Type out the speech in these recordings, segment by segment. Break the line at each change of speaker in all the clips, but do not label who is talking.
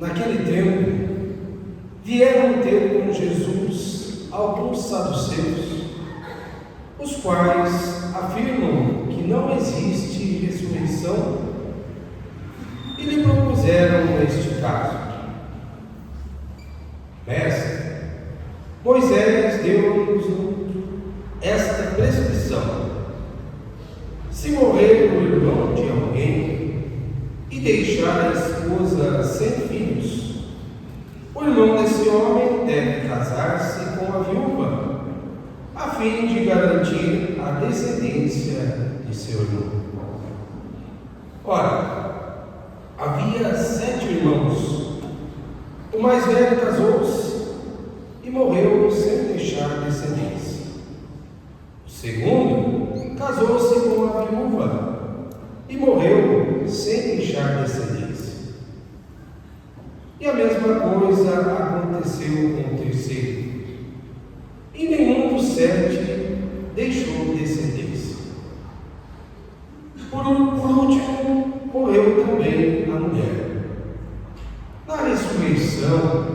Naquele tempo, vieram ter com Jesus alguns saduceus, os quais afirmam que não existe ressurreição, e lhe propuseram este caso: Mestre, Moisés deu-nos esta prescrição: se morrer o irmão de alguém e deixar a esposa sem filhos, o irmão desse homem deve casar-se com a viúva, a fim de garantir a descendência de seu irmão. Ora, havia 7 irmãos. O mais velho casou-se e morreu sem deixar descendência. O segundo casou-se com a viúva e morreu sem deixar descendência. E a mesma coisa aconteceu com o terceiro. E nenhum dos 7 deixou descendência. Por último, morreu também a mulher. Na ressurreição,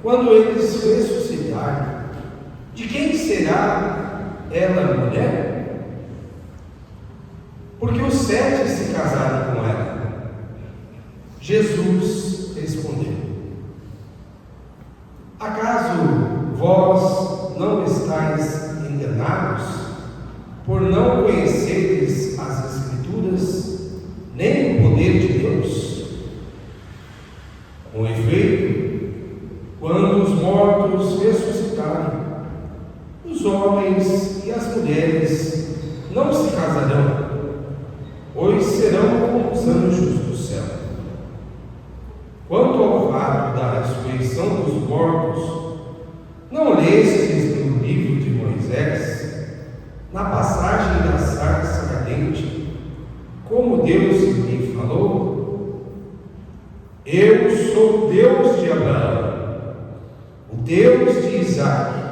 quando eles ressuscitarem, de quem será ela mulher? Porque os 7 se casaram com ela. Jesus respondeu: acaso vós não estáis enganados por não conheceres as Escrituras, nem o poder de Deus? Com efeito, quando os mortos ressuscitarem, os homens e as mulheres não se casarão, pois serão como os anjos do céu. Quanto ao fato da ressurreição dos mortos, não lestes no livro de Moisés, na passagem da sarça ardente, como Deus lhe falou: eu sou o Deus de Abraão, o Deus de Isaque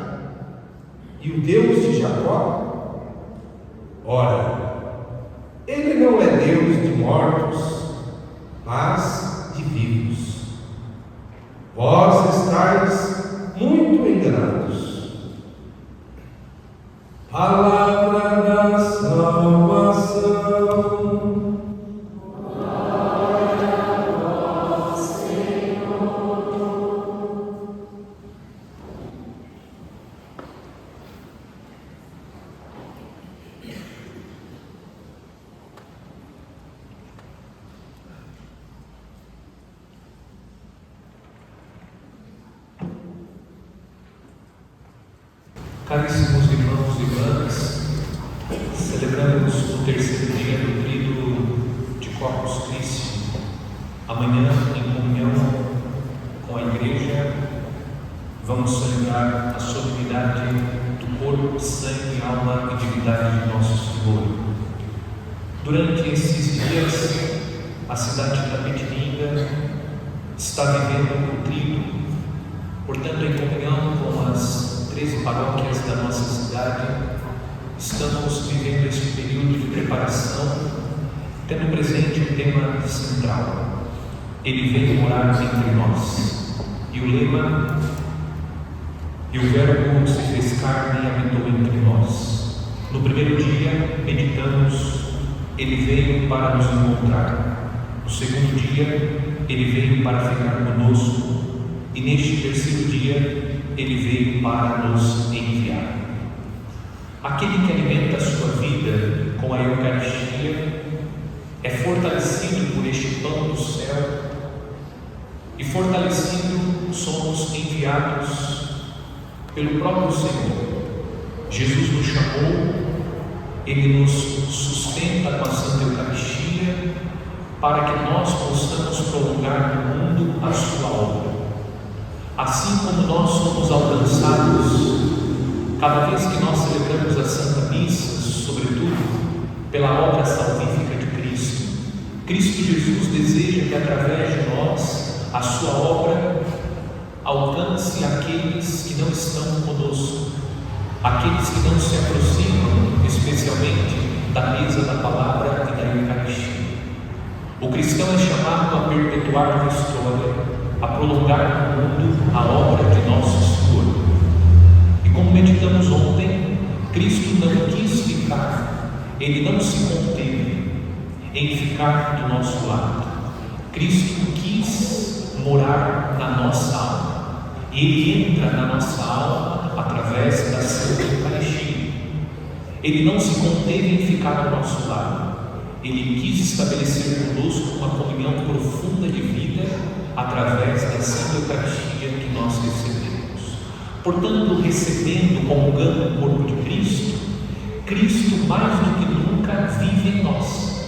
e o Deus de Jacó? Ora, ele não é Deus de mortos, mas de vivos. Vós estáis muito enganados. Palavra da salvação.
Glória a vós, Senhor.
Caríssimos irmãos e irmãs, celebramos o terceiro dia do Tríduo de Corpus Christi. Amanhã, em comunhão com a Igreja, vamos celebrar a solenidade do corpo, sangue, alma e divindade de nosso Senhor. Durante esses dias, a cidade de Tapetininga está vivendo o Tríduo, portanto, em comunhão com as 13 paróquias da nossa cidade, estamos vivendo este período de preparação, tendo presente um tema central: Ele veio morar entre nós. E o lema: e o Verbo se fez carne e habitou entre nós. No primeiro dia, meditamos: Ele veio para nos encontrar. No segundo dia, Ele veio para ficar conosco. E neste terceiro dia, Ele veio para nos enviar. Aquele que alimenta a sua vida com a Eucaristia é fortalecido por este pão do céu, e fortalecido somos enviados pelo próprio Senhor. Jesus nos chamou, Ele nos sustenta com a Santa Eucaristia, para que nós possamos prolongar no mundo a sua obra. Assim como nós somos alcançados, cada vez que nós celebramos a Santa Missa, sobretudo pela obra salvífica de Cristo, Cristo Jesus deseja que através de nós a sua obra alcance aqueles que não estão conosco, aqueles que não se aproximam especialmente da mesa da palavra e da Eucaristia. O cristão é chamado a perpetuar a história, a prolongar no mundo a obra de nosso Senhor. E como meditamos ontem, Cristo não quis ficar, Ele não se conteve em ficar do nosso lado. Cristo quis morar na nossa alma. E Ele entra na nossa alma através da Santa Eucaristia. Ele não se conteve em ficar ao nosso lado. Ele quis estabelecer conosco uma comunhão profunda de vida através da Santa Eucaristia que nós recebemos. Portanto, recebendo, comungando o corpo de Cristo, Cristo mais do que nunca vive em nós.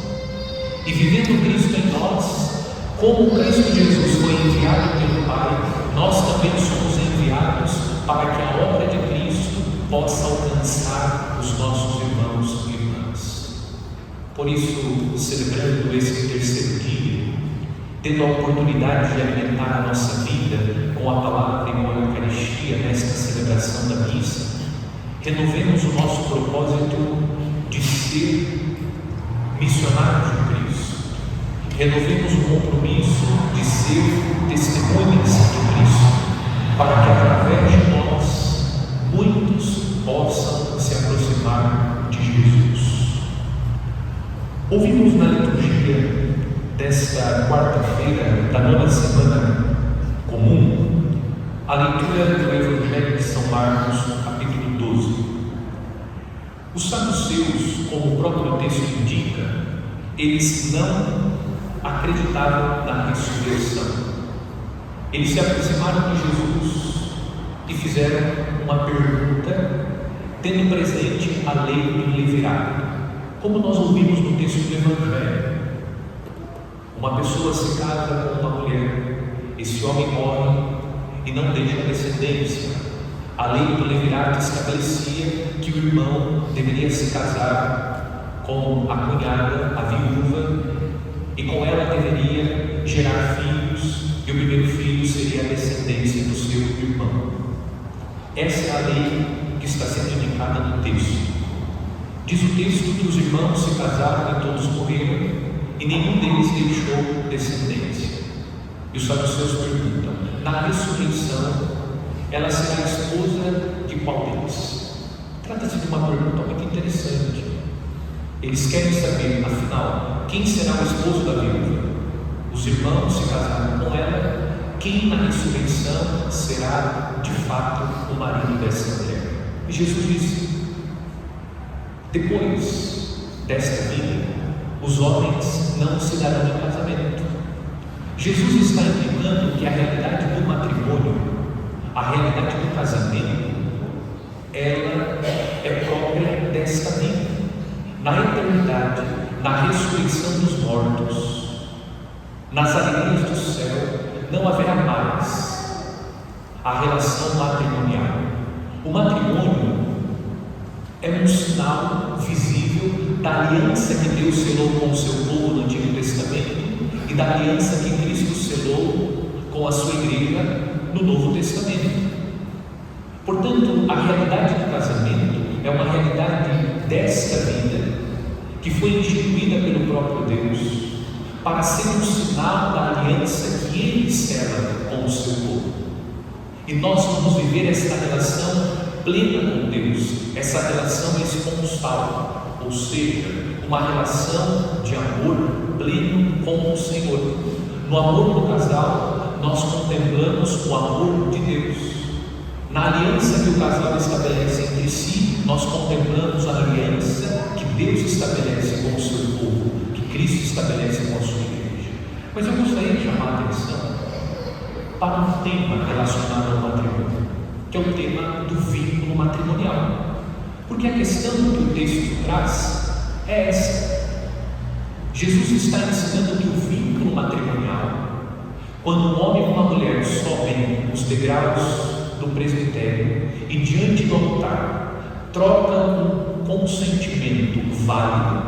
E vivendo Cristo em nós, como Cristo Jesus foi enviado pelo Pai, nós também somos enviados para que a obra de Cristo possa alcançar os nossos irmãos e irmãs. Por isso, celebrando esse terceiro dia, tendo a oportunidade de alimentar a nossa vida com a palavra e com a Eucaristia nesta celebração da missa, renovemos o nosso propósito de ser missionários de Cristo. Renovemos o compromisso de ser testemunhas de Cristo, para que através de nós muitos possam se aproximar de Jesus. Ouvimos na liturgia desta quarta-feira da nona semana comum a leitura do Evangelho de São Marcos, no capítulo 12. Os saduceus, como o próprio texto indica, eles não acreditavam na ressurreição. Eles se aproximaram de Jesus e fizeram uma pergunta, tendo presente a lei do levirato, como nós ouvimos no texto do Evangelho. Uma pessoa se casa com uma mulher, esse homem morre e não deixa descendência. A lei do levirato estabelecia que o irmão deveria se casar com a cunhada, a viúva, e com ela deveria gerar filhos, e o primeiro filho seria a descendência do seu irmão. Essa é a lei que está sendo indicada no texto. Diz o texto que os irmãos se casaram e todos morreram, e nenhum deles deixou descendência. E os saduceus perguntam: na ressurreição, ela será a esposa de qual deles? Trata-se de uma pergunta muito interessante. Eles querem saber, afinal, quem será o esposo da viúva? Os irmãos se casaram com ela, quem na ressurreição será de fato o marido dessa mulher? E Jesus disse: depois desta vida, os homens não se darão em casamento. Jesus está indicando que a realidade do matrimônio, a realidade do casamento, ela é própria desta vida. Na eternidade, na ressurreição dos mortos, nas alegrias do céu, não haverá mais a relação matrimonial. O matrimônio é um sinal visível da aliança que Deus selou com o seu povo no Antigo Testamento e da aliança que Cristo selou com a sua igreja no Novo Testamento. Portanto, a realidade do casamento é uma realidade desta vida que foi instituída pelo próprio Deus para ser um sinal da aliança que Ele sela com o seu povo. E nós vamos viver esta relação plena com Deus, essa relação esponsal, ou seja, uma relação de amor pleno com o Senhor. No amor do casal, nós contemplamos o amor de Deus. Na aliança que o casal estabelece entre si, nós contemplamos a aliança que Deus estabelece com o seu povo, que Cristo estabelece com a sua igreja. Mas eu gostaria de chamar a atenção para um tema relacionado ao matrimônio, que é o tema do vínculo matrimonial. Porque a questão que o texto traz é essa. Jesus está ensinando que o vínculo matrimonial, quando um homem e uma mulher sobem os degraus do presbitério e diante do altar trocam um consentimento válido,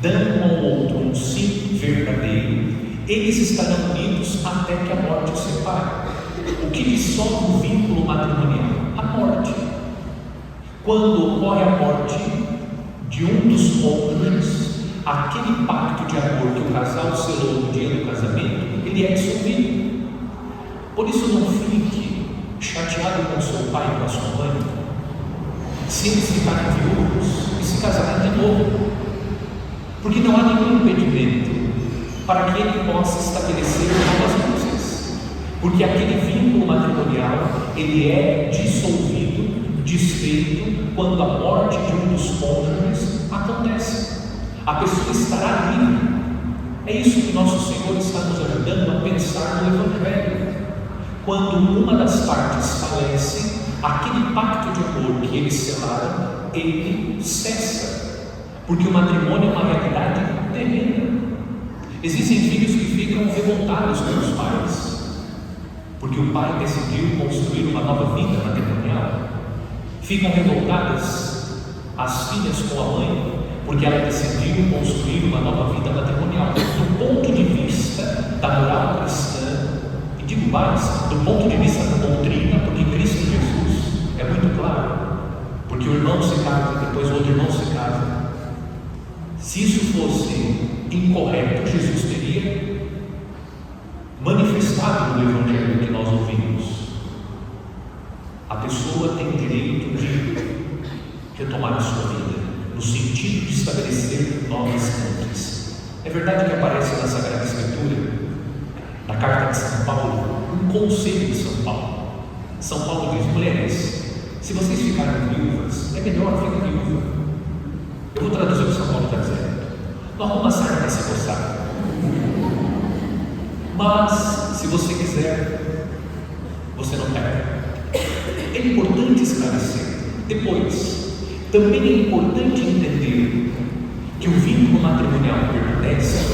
dando um ao outro um sim verdadeiro, eles estarão unidos até que a morte os separe. O que dissolve o vínculo matrimonial? A morte. Quando ocorre a morte de um dos cônjuges, aquele pacto de amor que o casal selou no dia do casamento, ele é dissolvido. Por isso não fique chateado com seu pai e com a sua mãe, se eles ficarem viúvos e se casarem de novo, porque não há nenhum impedimento para que ele possa estabelecer novas núpcias, porque aquele vínculo matrimonial ele é dissolvido, desfeito quando a morte de um dos cônjuges acontece. A pessoa estará livre. É isso que nosso Senhor está nos ajudando a pensar no Evangelho. Quando uma das partes falece, aquele pacto de amor que eles selaram, ele cessa, porque o matrimônio é uma realidade terrena. Existem filhos que ficam revoltados com os pais, porque o pai decidiu construir uma nova vida matrimonial. Ficam revoltadas as filhas com a mãe, porque ela decidiu construir uma nova vida matrimonial. Do ponto de vista da moral cristã, e digo mais, do ponto de vista da doutrina, porque Cristo Jesus é muito claro, porque o irmão se casa e depois o outro irmão se casa. Se isso fosse incorreto, Jesus teria manifestado no Evangelho que nós ouvimos. A pessoa tem o direito de retomar a sua vida, no sentido de estabelecer novas fontes. É verdade que aparece na Sagrada Escritura, na carta de São Paulo, um conselho de São Paulo. São Paulo diz: mulheres, se vocês ficarem viúvas, é melhor ficar viúva. Eu vou traduzir o que São Paulo está dizendo. Não arruma sarna para se coçar. Mas, se você quiser, você não perde. É importante esclarecer. Depois, também é importante entender que o vínculo matrimonial permanece,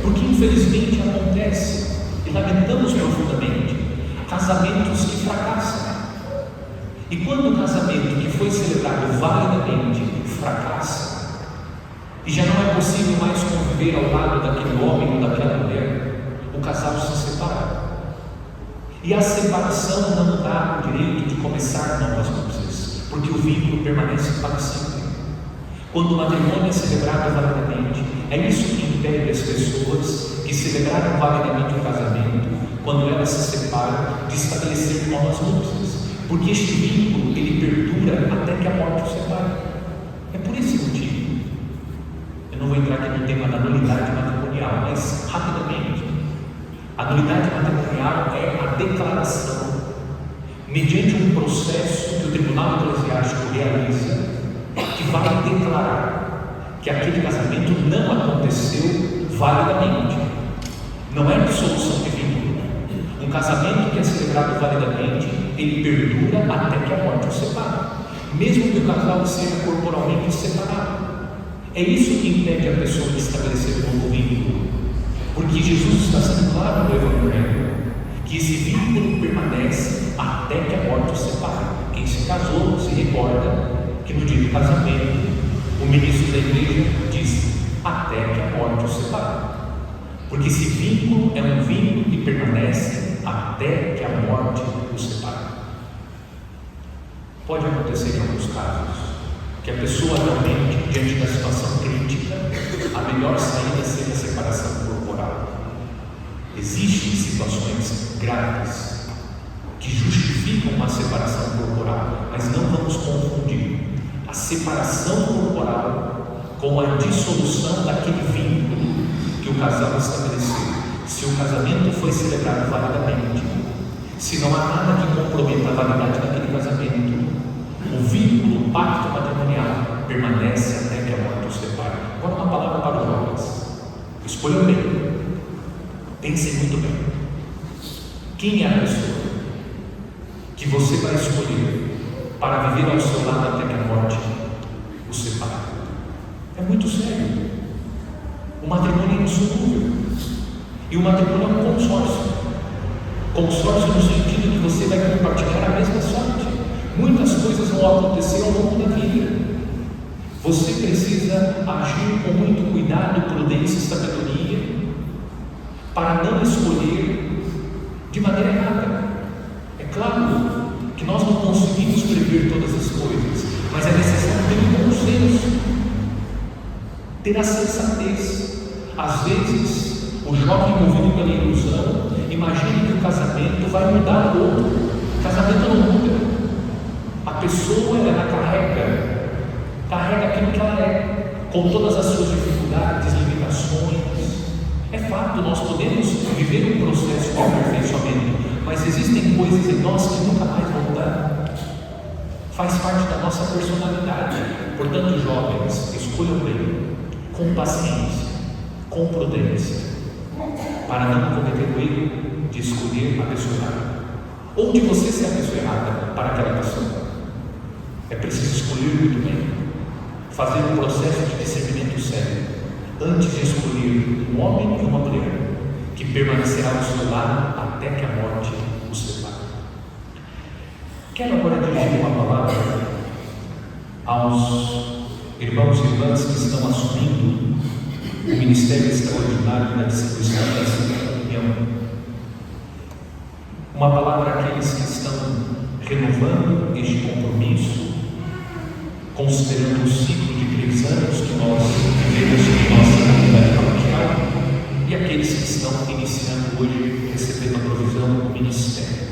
porque infelizmente acontece, e lamentamos profundamente, casamentos que fracassam. E quando o casamento que foi celebrado validamente fracassa, e já não é possível mais conviver ao lado daquele homem ou daquela mulher, o casal se separa. E a separação não dá o direito de começar novas núpcias, porque o vínculo permanece para sempre. Quando o matrimônio é celebrado validamente, é isso que impede as pessoas que celebraram validamente o casamento, quando elas se separam, de estabelecer novas núpcias, porque este vínculo ele perdura até que a morte o separe. É por esse motivo. Eu não vou entrar aqui no tema da nulidade matrimonial, mas rapidamente. A nulidade matrimonial é a declaração, mediante um processo que o Tribunal Eclesiástico realiza, que vai declarar que aquele casamento não aconteceu validamente. Não é dissolução de vínculo. Um casamento que é celebrado validamente, ele perdura até que a morte o separe, mesmo que o casal seja corporalmente separado. É isso que impede a pessoa de estabelecer um novo vínculo, porque Jesus está sendo claro no Evangelho que esse vínculo permanece até que a morte o separe. Quem se casou se recorda que no dia do casamento o ministro da igreja disse: até que a morte o separe, porque esse vínculo é um vínculo que permanece até que a morte o separe. Pode acontecer em alguns casos que a pessoa realmente, diante da situação crítica, a melhor saída seja a separação corporal. Existem situações graves que justificam uma separação corporal, mas não vamos confundir a separação corporal com a dissolução daquele vínculo que o casal estabeleceu. Se o casamento foi celebrado validamente, se não há nada que comprometa a validade daquele casamento, o vínculo, o pacto matrimonial permanece até que a morte os separe. Agora uma palavra para os jovens. Escolham bem. Pensem muito bem. Quem é a pessoa que você vai escolher para viver ao seu lado até que a morte os separe? É muito sério. O matrimônio é insolúvel. E o matrimônio é um consórcio. Consórcio no sentido que você vai compartilhar a mesma sorte. Muitas coisas vão acontecer ao longo da vida. Você precisa agir com muito cuidado, prudência e sabedoria para não escolher de maneira errada. É claro que nós não conseguimos prever todas as coisas, mas é necessário ter um bom senso, ter a sensatez. Às vezes, O jovem movido pela ilusão imagina que o casamento vai mudar o outro. O casamento não muda. A pessoa, ela carrega aquilo que ela é, com todas as suas dificuldades, limitações. É fato, nós podemos viver um processo de aperfeiçoamento, mas existem coisas em nós que nunca mais vão mudar. Faz parte da nossa personalidade. Portanto, jovens, escolham bem, com paciência, com prudência, para não cometer o erro de escolher a pessoa errada, ou de você ser a pessoa errada para aquela pessoa. É preciso escolher muito bem, fazer um processo de discernimento sério, antes de escolher um homem e uma mulher, que permanecerá ao seu lado até que a morte os separe. Quero agora dirigir uma palavra aos irmãos e irmãs que estão assumindo o ministério extraordinário da distribuição da Santa Comunhão. Uma palavra àqueles que estão renovando este compromisso, considerando o ciclo de 3 anos que nós vivemos em nossa comunidade paroquial, e aqueles que estão iniciando hoje, recebendo a provisão do ministério.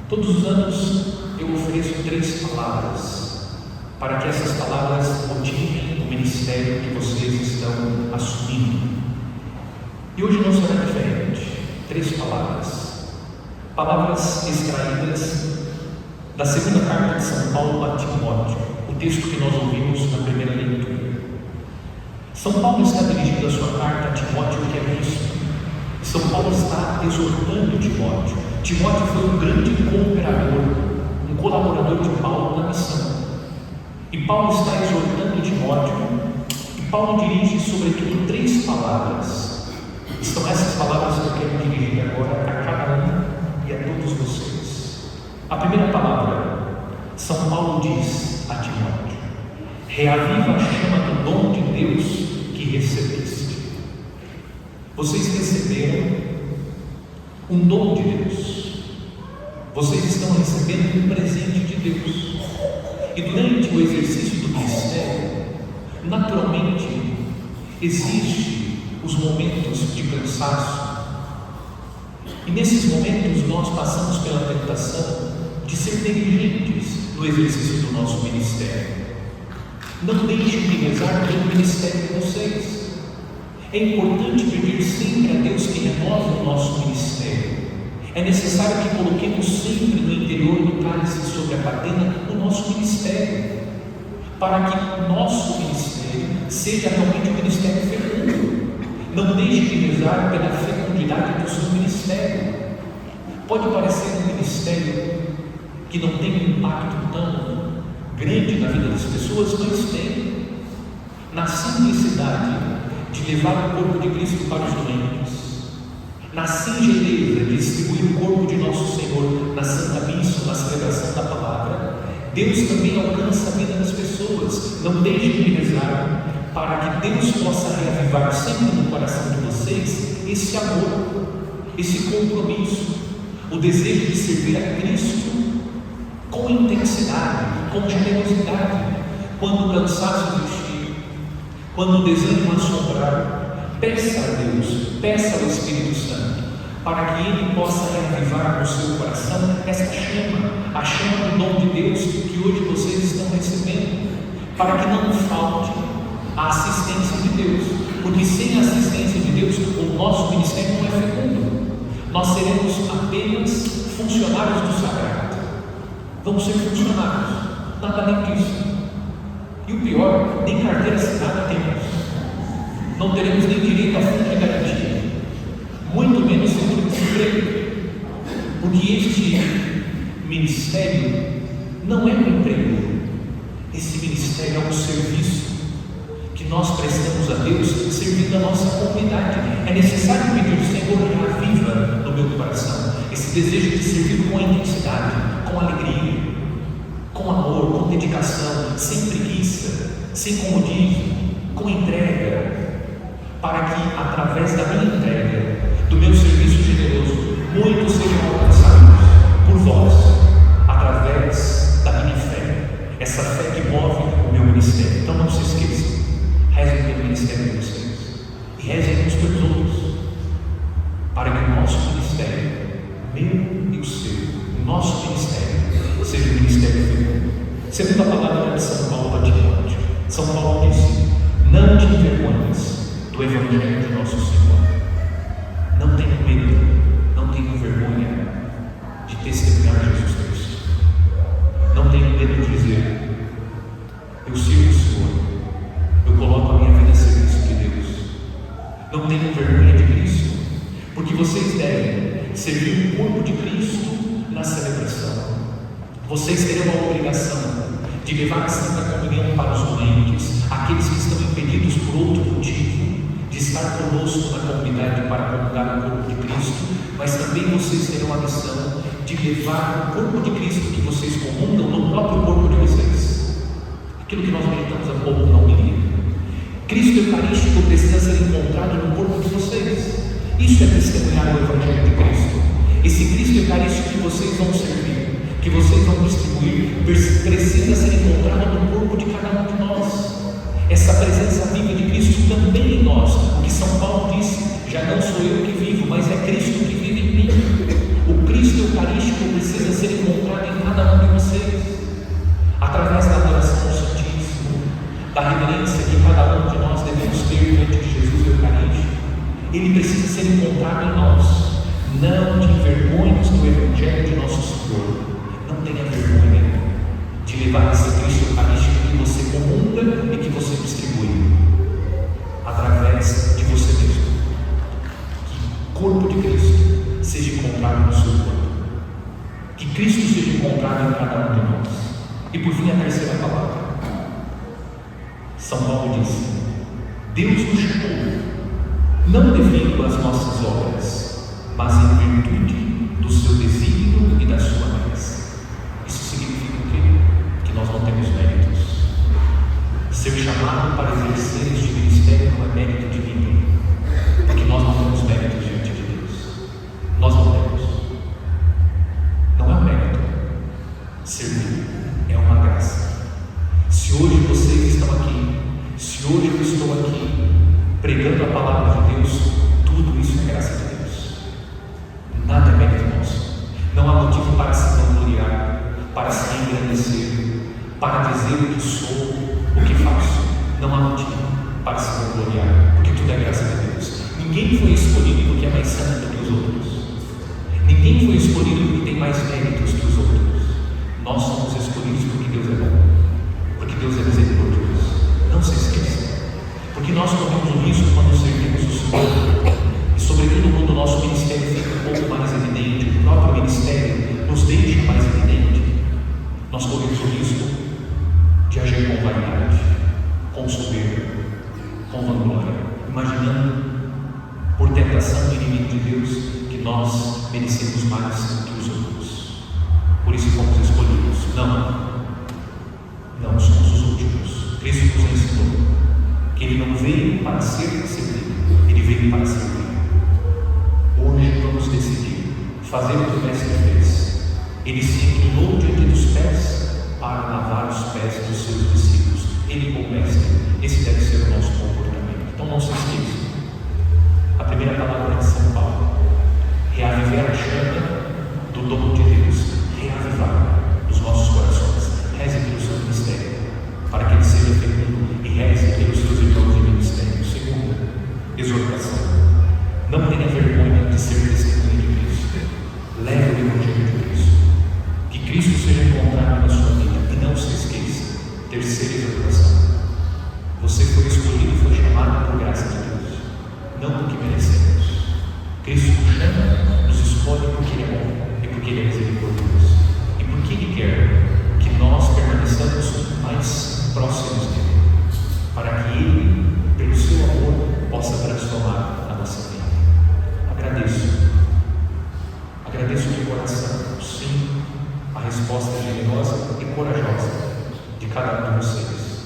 Todos os anos eu ofereço 3 palavras, para que essas palavras motivem o ministério que vocês estão assumindo. E hoje não será diferente. 3 palavras. Palavras extraídas da segunda carta de São Paulo a Timóteo, o texto que nós ouvimos na primeira leitura. São Paulo está dirigindo a sua carta a Timóteo, que é bispo. São Paulo está exortando Timóteo. Timóteo foi um grande cooperador, um colaborador de Paulo na missão. E Paulo está exortando Timóteo, e Paulo dirige sobretudo 3 palavras. São essas palavras que eu quero dirigir agora a cada um e a todos vocês. A primeira palavra, São Paulo diz a Timóteo: reaviva a chama do dom de Deus que recebeste. Vocês receberam um dom de Deus. Vocês estão recebendo um presente de Deus. E durante o exercício do ministério, naturalmente, existem os momentos de cansaço. E nesses momentos nós passamos pela tentação de ser negligentes no exercício do nosso ministério. Não deixem de rezar pelo ministério de vocês. É importante pedir sempre a Deus que renove o nosso ministério. É necessário que coloquemos sempre no interior do cálice sobre a cadena o nosso ministério, para que o nosso ministério seja realmente um ministério fecundo. Não deixe de rezar pela fecundidade do seu ministério. Pode parecer um ministério que não tem um impacto tão grande na vida das pessoas, mas tem. Na simplicidade de levar o corpo de Cristo para os doentes, na singeleza de distribuir o corpo de nosso Senhor na Santa Missa, na celebração da palavra, Deus também alcança a vida das pessoas. Não deixem de rezar para que Deus possa reavivar sempre no coração de vocês esse amor, esse compromisso, o desejo de servir a Cristo com intensidade, com generosidade. Quando o cansaço existir, quando o desânimo assombrar, peça a Deus, peça ao Espírito Santo, para que Ele possa reavivar no seu coração essa chama, a chama do dom de Deus que hoje vocês estão recebendo, para que não falte a assistência de Deus, porque sem a assistência de Deus, o nosso ministério não é fecundo. Nós seremos apenas funcionários do sagrado. Vamos ser funcionários, nada além disso. E o pior, nem carteira assinada temos. Não teremos nem direito a fundo de garantia, muito menos seguro-desemprego, porque este ministério não é um emprego. Esse ministério é um serviço que nós prestamos a Deus servindo a nossa comunidade. É necessário pedir: Senhor, reaviva no meu coração esse desejo de servir com intensidade, com alegria, com amor, com dedicação, sem preguiça, sem comodismo, com entrega, para que através da minha entrega, do meu serviço generoso, muitos sejam alcançados por vós, através da minha fé, essa fé que move o meu ministério. Então não se esqueçam, rezem pelo ministério de vocês e rezem uns pelos outros. Segundo a palavra de São Paulo a Timóteo, São Paulo disse: não te envergonhes do Evangelho de nosso Senhor. Não tenha medo, não tenha vergonha de testemunhar Jesus Cristo. Não tenha medo de dizer: eu sirvo o Senhor, eu coloco a minha vida a serviço de Deus. Não tenham vergonha de Cristo, porque vocês devem servir o corpo de Cristo na celebração. Vocês terão a obrigação de levar a Santa Comunhão para os doentes, aqueles que estão impedidos por outro motivo de estar conosco na comunidade para comungar o corpo de Cristo, mas também vocês terão a missão de levar o corpo de Cristo que vocês comungam no próprio corpo de vocês. Aquilo que nós meditamos há pouco na homilia. Cristo Eucarístico precisa ser encontrado no corpo de vocês. Isso é testemunhar o Evangelho de Cristo. Esse Cristo Eucarístico que vocês vão servir, que vocês vão distribuir, precisa ser encontrado no corpo de cada um de nós. Essa presença viva de Cristo também em nós. O que São Paulo disse: já não sou eu que vivo, mas é Cristo que vive em mim. O Cristo Eucarístico precisa ser encontrado em cada um de vocês, através da adoração ao Santíssimo, da reverência que cada um de nós devemos ter diante de Jesus Eucarístico. Ele precisa ser encontrado em nós. Não te envergonhes do Evangelho de nosso Senhor. Não tenha vergonha de levar esse Cristo Eucarístico que você comunga e que você distribui, através de você mesmo. Que o corpo de Cristo seja encontrado no seu corpo, que Cristo seja encontrado em cada um de nós. E por fim, a terceira palavra. São Paulo disse: Deus nos chamou não devido às nossas obras, mas em virtude do seu desígnio e da sua graça. Isso significa o quê? Que nós não temos méritos. Ser chamado para exercer este ministério não é mérito divino, porque nós não temos méritos diante de Deus. Nós não temos. Não é um mérito. Servir é uma graça. Se hoje vocês estão aqui, se hoje eu estou aqui pregando a palavra de Deus, tudo isso é graça de Deus. Nada é mérito nosso. Não há motivo para se vangloriar, para se engrandecer, para dizer o que sou, o que faço. Não há motivo para se vangloriar, porque tudo é graça de Deus. Ninguém foi escolhido porque é mais santo do que os outros. Ninguém foi escolhido porque tem mais méritos que os outros. Nós somos escolhidos porque Deus é bom, porque Deus é misericordioso. Não se esqueça. Porque nós corremos o risco quando servimos o Senhor, e sobretudo quando o nosso ministério fica um pouco mais evidente, o próprio ministério nos deixa mais evidente, nós corremos o risco de agir com vaidade, com soberba, com vanglória, imaginando, por tentação do inimigo de Deus, que nós merecemos mais que os outros. Por isso fomos escolhidos. Não somos os últimos. Cristo nos ensinou que Ele não veio para ser servido, Ele veio para servir. Hoje vamos decidir fazer o que o Mestre fez. Ele se inclinou diante dos pés para lavar os pés dos seus discípulos. Ele, como Mestre, esse deve ser o nosso comportamento. Então não se esqueça. A primeira palavra de São Paulo: reavivar a chama do dom de Deus, reavivar nos nossos corações. Reze pelo seu ministério, para que ele seja fecundo, e reze pelos seus irmãos de ministério. Segunda exortação: não tenha vergonha de ser testemunha de Cristo. Leve o Evangelho de Cristo, que Cristo seja encontrado na sua vida, e não se esqueça. Terceira exortação: você foi escolhido, foi chamado por graça de Deus, não porque merecemos. Cristo nos chama, nos escolhe porque Ele é bom e porque Ele é misericordioso, e porque Ele quer que nós permaneçamos mais próximos dele, para que Ele, pelo seu amor, possa transformar a nossa vida. Agradeço de coração, sim, a resposta generosa e corajosa de cada um de vocês,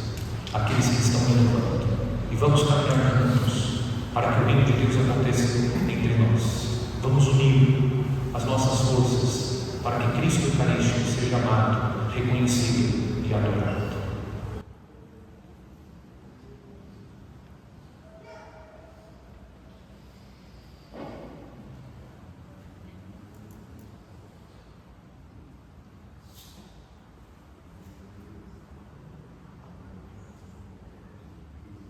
aqueles que estão me levando, e vamos caminhar juntos para que o reino de Deus aconteça entre nós. Vamos unir as nossas forças para que Cristo Eucarístico seja amado, reconhecido e adorado.